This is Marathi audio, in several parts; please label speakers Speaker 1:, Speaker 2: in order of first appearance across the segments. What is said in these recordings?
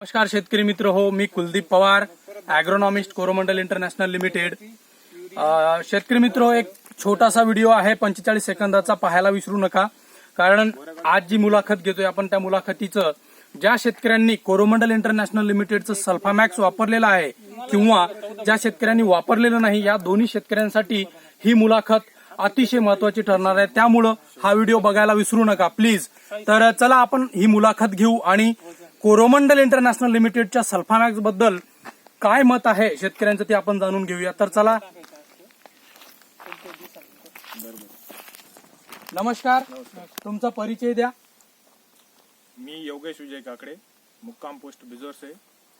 Speaker 1: नमस्कार शेतकरी मित्र हो, मी कुलदीप पवार, ॲग्रोनॉमिस्ट कोरोमंडल इंटरनॅशनल लिमिटेड। शेतकरी मित्र, एक छोटासा व्हिडिओ आहे 45 सेकंदाचा, पाहायला विसरू नका। कारण आज जी मुलाखत घेतोय आपण, त्या मुलाखतीचं ज्या शेतकऱ्यांनी कोरोमंडल इंटरनॅशनल लिमिटेडचं सल्फामॅक्स वापरलेलं आहे किंवा ज्या शेतकऱ्यांनी वापरलेलं नाही, या दोन्ही शेतकऱ्यांसाठी ही मुलाखत अतिशय महत्वाची ठरणार आहे। त्यामुळं हा व्हिडिओ बघायला विसरू नका प्लीज। तर चला आपण ही मुलाखत घेऊ आणि कोरोमंडल इंटरनॅशनल लिमिटेडच्या सल्फामॅक्स बद्दल काय मत आहे शेतकऱ्यांचं ते आपण जाणून घेऊया। तर चला। नमस्कार, तुमचा परिचय द्या।
Speaker 2: मी योगेश विजय काकडे, मुक्काम पोस्ट बिजोरसे,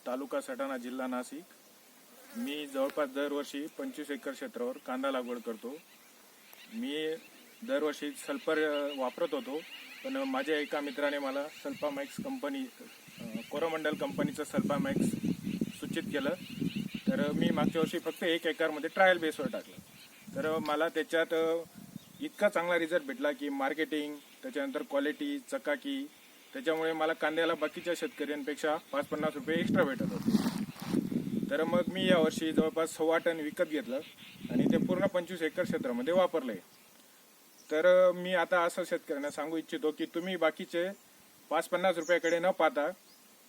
Speaker 2: तालुका सटाणा, जिल्हा नाशिक। मी जवळपास दरवर्षी 25 एकर क्षेत्रावर कांदा लागवड करतो। मी दरवर्षी सल्फर वापरत होतो, पण माझ्या एका मित्राने मला सल्फामॅक्स कंपनी, कोरोमंडल कंपनीचं सल्फामॅक्स सूचित केलं। तर मी मागच्या वर्षी फक्त 1 एकरमध्ये ट्रायल बेसवर टाकलं। तर मला त्याच्यात इतका चांगला रिझल्ट भेटला की मार्केटिंग, त्याच्यानंतर क्वालिटी, चकाकी, त्याच्यामुळे मला कांद्याला बाकीच्या शेतकऱ्यांपेक्षा 5-50 रुपये एक्स्ट्रा भेटत होते। तर मग मी यावर्षी जवळपास 1.25 टन विकत घेतलं आणि ते पूर्ण 25 एकर क्षेत्रामध्ये वापरले। तर मी आता असं शेतकऱ्यांना सांगू इच्छितो की तुम्ही बाकीचे 5-50 रुपयाकडे न पाहता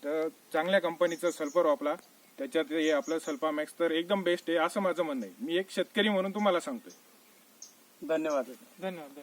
Speaker 2: तर चांगल्या कंपनीचं सल्फर वापरा। त्याच्यात हे आपलं सल्फामॅक्स तर एकदम बेस्ट आहे, असं माझं म्हणणं आहे। मी एक शेतकरी म्हणून तुम्हाला सांगतोय।
Speaker 1: धन्यवाद।
Speaker 3: धन्यवाद।